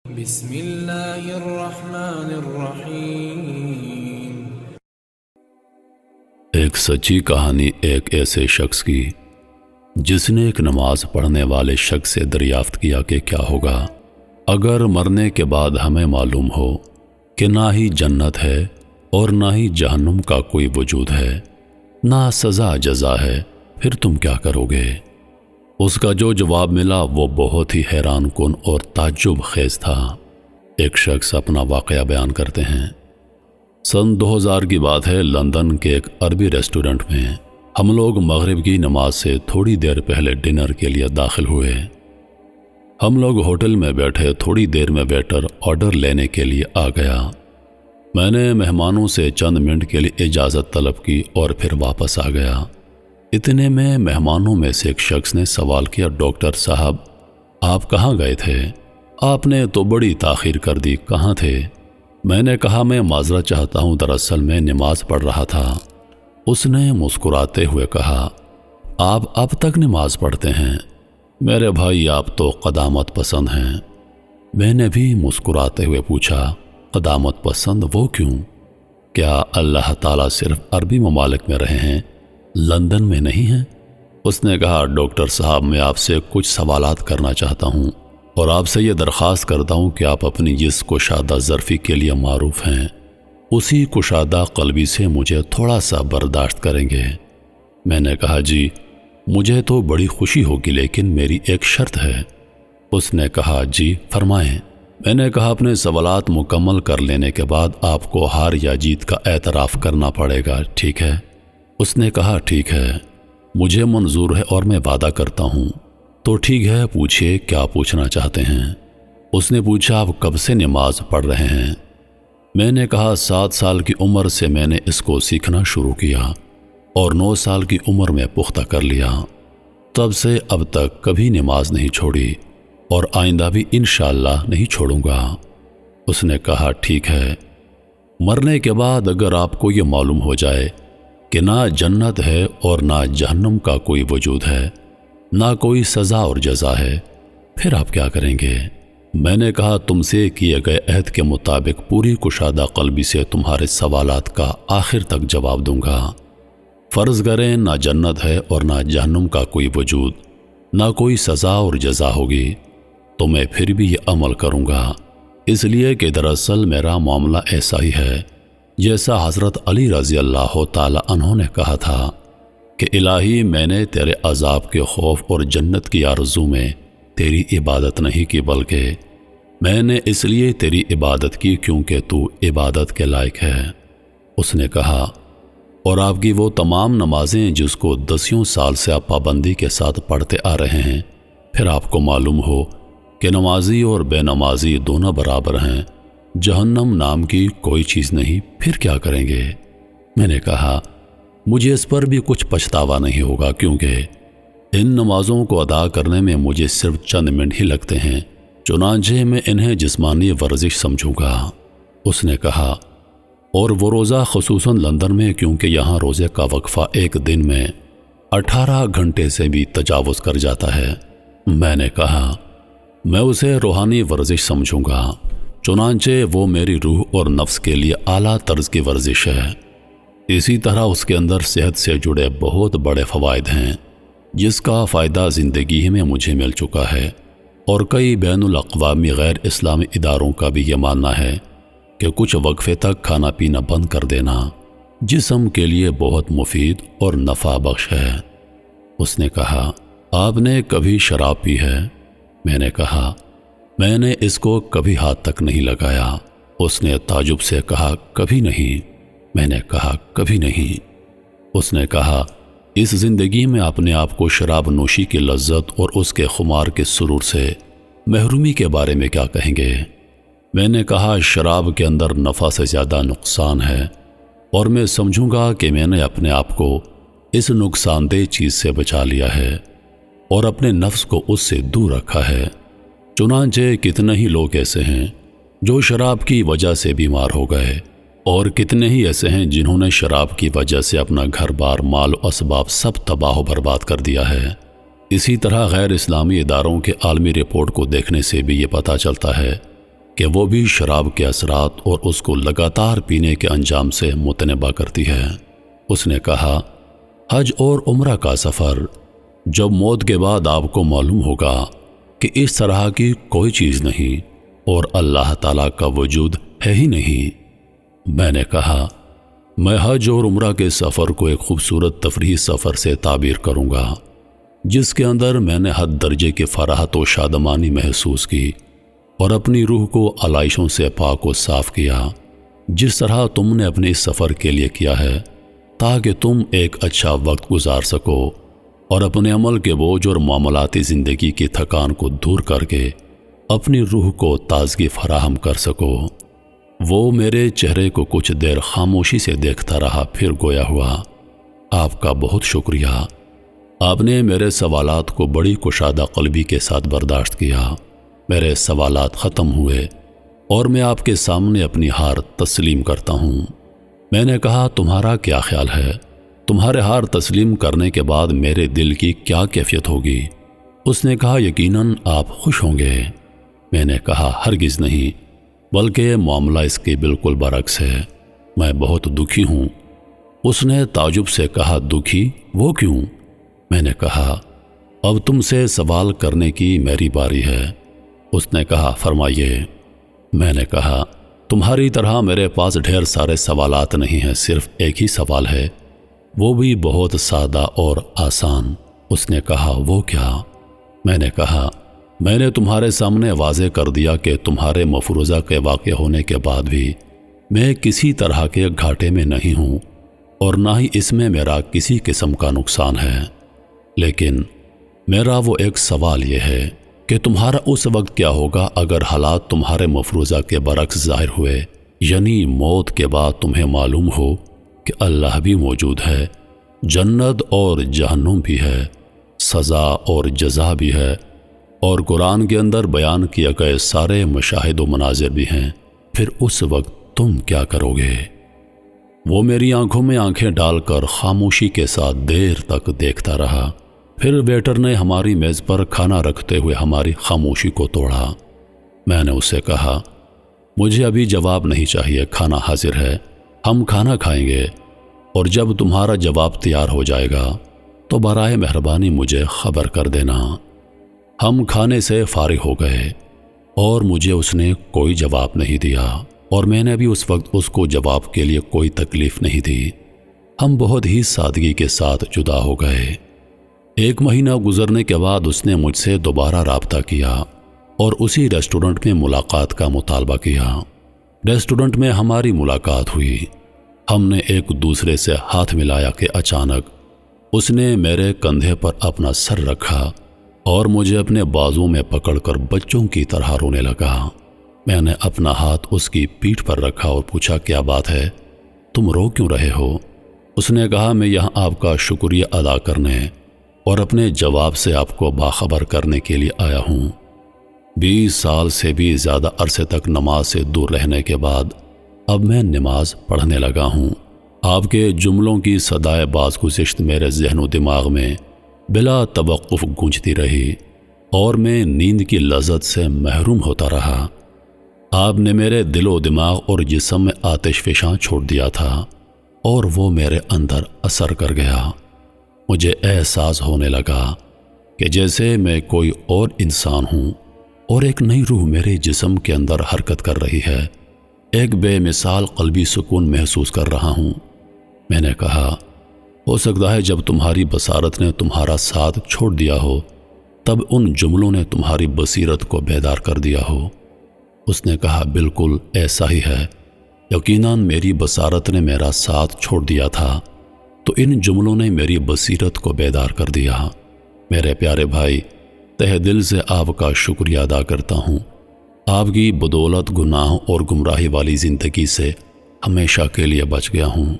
بسم اللہ الرحمن الرحیم۔ ایک سچی کہانی ایک ایسے شخص کی جس نے ایک نماز پڑھنے والے شخص سے دریافت کیا کہ کیا ہوگا اگر مرنے کے بعد ہمیں معلوم ہو کہ نہ ہی جنت ہے اور نہ ہی جہنم کا کوئی وجود ہے، نہ سزا جزا ہے، پھر تم کیا کرو گے؟ اس کا جو جواب ملا وہ بہت ہی حیران کن اور تعجب خیز تھا۔ ایک شخص اپنا واقعہ بیان کرتے ہیں۔ سن 2000 کی بات ہے، لندن کے ایک عربی ریسٹورنٹ میں ہم لوگ مغرب کی نماز سے تھوڑی دیر پہلے ڈنر کے لیے داخل ہوئے۔ ہم لوگ ہوٹل میں بیٹھے، تھوڑی دیر میں ویٹر آرڈر لینے کے لیے آ گیا۔ میں نے مہمانوں سے چند منٹ کے لیے اجازت طلب کی اور پھر واپس آ گیا۔ اتنے میں مہمانوں میں سے ایک شخص نے سوال کیا، ڈاکٹر صاحب آپ کہاں گئے تھے؟ آپ نے تو بڑی تاخیر کر دی، کہاں تھے؟ میں نے کہا میں معذرت چاہتا ہوں، دراصل میں نماز پڑھ رہا تھا۔ اس نے مسکراتے ہوئے کہا، آپ اب تک نماز پڑھتے ہیں؟ میرے بھائی آپ تو قدامت پسند ہیں۔ میں نے بھی مسکراتے ہوئے پوچھا، قدامت پسند وہ کیوں؟ کیا اللہ تعالیٰ صرف عربی ممالک میں رہے ہیں، لندن میں نہیں ہیں؟ اس نے کہا، ڈاکٹر صاحب میں آپ سے کچھ سوالات کرنا چاہتا ہوں اور آپ سے یہ درخواست کرتا ہوں کہ آپ اپنی جس کشادہ ظرفی کے لیے معروف ہیں اسی کشادہ قلبی سے مجھے تھوڑا سا برداشت کریں گے۔ میں نے کہا، جی مجھے تو بڑی خوشی ہوگی لیکن میری ایک شرط ہے۔ اس نے کہا، جی فرمائیں۔ میں نے کہا، اپنے سوالات مکمل کر لینے کے بعد آپ کو ہار یا جیت کا اعتراف کرنا پڑے گا، ٹھیک ہے؟ اس نے کہا، ٹھیک ہے، مجھے منظور ہے اور میں وعدہ کرتا ہوں۔ تو ٹھیک ہے، پوچھئے کیا پوچھنا چاہتے ہیں؟ اس نے پوچھا، آپ کب سے نماز پڑھ رہے ہیں؟ میں نے کہا، 7 سال کی عمر سے میں نے اس کو سیکھنا شروع کیا اور 9 سال کی عمر میں پختہ کر لیا۔ تب سے اب تک کبھی نماز نہیں چھوڑی اور آئندہ بھی انشاءاللہ نہیں چھوڑوں گا۔ اس نے کہا، ٹھیک ہے، مرنے کے بعد اگر آپ کو یہ معلوم ہو جائے کہ نہ جنت ہے اور نہ جہنم کا کوئی وجود ہے، نہ کوئی سزا اور جزا ہے، پھر آپ کیا کریں گے؟ میں نے کہا، تم سے کیے گئے عہد کے مطابق پوری کشادہ قلبی سے تمہارے سوالات کا آخر تک جواب دوں گا۔ فرض کریں نہ جنت ہے اور نہ جہنم کا کوئی وجود، نہ کوئی سزا اور جزا ہوگی، تو میں پھر بھی یہ عمل کروں گا، اس لیے کہ دراصل میرا معاملہ ایسا ہی ہے جیسا حضرت علی رضی اللہ تعالی عنہ نے کہا تھا کہ الہی میں نے تیرے عذاب کے خوف اور جنت کی آرزو میں تیری عبادت نہیں کی، بلکہ میں نے اس لیے تیری عبادت کی کیونکہ تو عبادت کے لائق ہے۔ اس نے کہا، اور آپ کی وہ تمام نمازیں جس کو 10 سال سے آپ پابندی کے ساتھ پڑھتے آ رہے ہیں، پھر آپ کو معلوم ہو کہ نمازی اور بے نمازی دونوں برابر ہیں، جہنم نام کی کوئی چیز نہیں، پھر کیا کریں گے؟ میں نے کہا، مجھے اس پر بھی کچھ پچھتاوا نہیں ہوگا کیونکہ ان نمازوں کو ادا کرنے میں مجھے صرف چند منٹ ہی لگتے ہیں، چنانچہ میں انہیں جسمانی ورزش سمجھوں گا۔ اس نے کہا، اور وہ روزہ خصوصاً لندن میں کیونکہ یہاں روزے کا وقفہ ایک دن میں 18 گھنٹے سے بھی تجاوز کر جاتا ہے۔ میں نے کہا، میں اسے روحانی ورزش سمجھوں گا، چنانچہ وہ میری روح اور نفس کے لیے اعلیٰ طرز کی ورزش ہے۔ اسی طرح اس کے اندر صحت سے جڑے بہت بڑے فوائد ہیں جس کا فائدہ زندگی میں مجھے مل چکا ہے، اور کئی بین الاقوامی غیر اسلامی اداروں کا بھی یہ ماننا ہے کہ کچھ وقفے تک کھانا پینا بند کر دینا جسم کے لیے بہت مفید اور نفع بخش ہے۔ اس نے کہا، آپ نے کبھی شراب پی ہے؟ میں نے کہا، میں نے اس کو کبھی ہاتھ تک نہیں لگایا۔ اس نے تعجب سے کہا، کبھی نہیں؟ میں نے کہا، کبھی نہیں۔ اس نے کہا، اس زندگی میں اپنے آپ کو شراب نوشی کی لذت اور اس کے خمار کے سرور سے محرومی کے بارے میں کیا کہیں گے؟ میں نے کہا، شراب کے اندر نفع سے زیادہ نقصان ہے، اور میں سمجھوں گا کہ میں نے اپنے آپ کو اس نقصان دہ چیز سے بچا لیا ہے اور اپنے نفس کو اس سے دور رکھا ہے۔ چنانچہ کتنے ہی لوگ ایسے ہیں جو شراب کی وجہ سے بیمار ہو گئے، اور کتنے ہی ایسے ہیں جنہوں نے شراب کی وجہ سے اپنا گھر بار، مال و اسباب سب تباہ و برباد کر دیا ہے۔ اسی طرح غیر اسلامی اداروں کے عالمی رپورٹ کو دیکھنے سے بھی یہ پتہ چلتا ہے کہ وہ بھی شراب کے اثرات اور اس کو لگاتار پینے کے انجام سے متنبہ کرتی ہے۔ اس نے کہا، حج اور عمرہ کا سفر، جب موت کے بعد آپ کو معلوم ہوگا کہ اس طرح کی کوئی چیز نہیں اور اللہ تعالیٰ کا وجود ہے ہی نہیں۔ میں نے کہا، میں حج اور عمرہ کے سفر کو ایک خوبصورت تفریحی سفر سے تعبیر کروں گا، جس کے اندر میں نے حد درجے کی فراحت و شادمانی محسوس کی اور اپنی روح کو علائشوں سے پاک و صاف کیا، جس طرح تم نے اپنے اس سفر کے لیے کیا ہے، تاکہ تم ایک اچھا وقت گزار سکو اور اپنے عمل کے بوجھ اور معاملاتی زندگی کی تھکان کو دور کر کے اپنی روح کو تازگی فراہم کر سکو۔ وہ میرے چہرے کو کچھ دیر خاموشی سے دیکھتا رہا، پھر گویا ہوا، آپ کا بہت شکریہ، آپ نے میرے سوالات کو بڑی کشادہ قلبی کے ساتھ برداشت کیا۔ میرے سوالات ختم ہوئے اور میں آپ کے سامنے اپنی ہار تسلیم کرتا ہوں۔ میں نے کہا، تمہارا کیا خیال ہے؟ تمہارے ہار تسلیم کرنے کے بعد میرے دل کی کیا کیفیت ہوگی؟ اس نے کہا، یقیناً آپ خوش ہوں گے۔ میں نے کہا، ہرگز نہیں، بلکہ معاملہ اس کے بالکل برعکس ہے، میں بہت دکھی ہوں۔ اس نے تعجب سے کہا، دکھی؟ وہ کیوں؟ میں نے کہا، اب تم سے سوال کرنے کی میری باری ہے۔ اس نے کہا، فرمائیے۔ میں نے کہا، تمہاری طرح میرے پاس ڈھیر سارے سوالات نہیں ہیں، صرف ایک ہی سوال ہے، وہ بھی بہت سادہ اور آسان۔ اس نے کہا، وہ کیا؟ میں نے کہا، میں نے تمہارے سامنے واضح کر دیا کہ تمہارے مفروضہ کے واقع ہونے کے بعد بھی میں کسی طرح کے گھاٹے میں نہیں ہوں اور نہ ہی اس میں میرا کسی قسم کا نقصان ہے، لیکن میرا وہ ایک سوال یہ ہے کہ تمہارا اس وقت کیا ہوگا اگر حالات تمہارے مفروضہ کے برعکس ظاہر ہوئے، یعنی موت کے بعد تمہیں معلوم ہو کہ اللہ بھی موجود ہے، جنت اور جہنم بھی ہے، سزا اور جزا بھی ہے، اور قرآن کے اندر بیان کیا گئے سارے مشاہد و مناظر بھی ہیں، پھر اس وقت تم کیا کرو گے؟ وہ میری آنکھوں میں آنکھیں ڈال کر خاموشی کے ساتھ دیر تک دیکھتا رہا۔ پھر ویٹر نے ہماری میز پر کھانا رکھتے ہوئے ہماری خاموشی کو توڑا۔ میں نے اسے کہا، مجھے ابھی جواب نہیں چاہیے، کھانا حاضر ہے، ہم کھانا کھائیں گے، اور جب تمہارا جواب تیار ہو جائے گا تو برائے مہربانی مجھے خبر کر دینا۔ ہم کھانے سے فارغ ہو گئے اور مجھے اس نے کوئی جواب نہیں دیا اور میں نے بھی اس وقت اس کو جواب کے لیے کوئی تکلیف نہیں دی۔ ہم بہت ہی سادگی کے ساتھ جدا ہو گئے۔ 1 مہینہ گزرنے کے بعد اس نے مجھ سے دوبارہ رابطہ کیا اور اسی ریسٹورنٹ میں ملاقات کا مطالبہ کیا۔ ریسٹورنٹ میں ہماری ملاقات ہوئی، ہم نے ایک دوسرے سے ہاتھ ملایا کہ اچانک اس نے میرے کندھے پر اپنا سر رکھا اور مجھے اپنے بازو میں پکڑ کر بچوں کی طرح رونے لگا۔ میں نے اپنا ہاتھ اس کی پیٹھ پر رکھا اور پوچھا، کیا بات ہے؟ تم رو کیوں رہے ہو؟ اس نے کہا، میں یہاں آپ کا شکریہ ادا کرنے اور اپنے جواب سے آپ کو باخبر کرنے کے لیے آیا ہوں۔ 20 سال سے بھی زیادہ عرصے تک نماز سے دور رہنے کے بعد اب میں نماز پڑھنے لگا ہوں۔ آپ کے جملوں کی صدائے باز گزشت میرے ذہن و دماغ میں بلا توقف گونجتی رہی اور میں نیند کی لذت سے محروم ہوتا رہا۔ آپ نے میرے دل و دماغ اور جسم میں آتش فشاں چھوڑ دیا تھا اور وہ میرے اندر اثر کر گیا۔ مجھے احساس ہونے لگا کہ جیسے میں کوئی اور انسان ہوں اور ایک نئی روح میرے جسم کے اندر حرکت کر رہی ہے، ایک بے مثال قلبی سکون محسوس کر رہا ہوں۔ میں نے کہا، ہو سکتا ہے جب تمہاری بصارت نے تمہارا ساتھ چھوڑ دیا ہو تب ان جملوں نے تمہاری بصیرت کو بیدار کر دیا ہو۔ اس نے کہا، بالکل ایسا ہی ہے، یقیناً میری بصارت نے میرا ساتھ چھوڑ دیا تھا تو ان جملوں نے میری بصیرت کو بیدار کر دیا۔ میرے پیارے بھائی، تہ دل سے آپ کا شکریہ ادا کرتا ہوں، آپ کی بدولت گناہوں اور گمراہی والی زندگی سے ہمیشہ کے لیے بچ گیا ہوں۔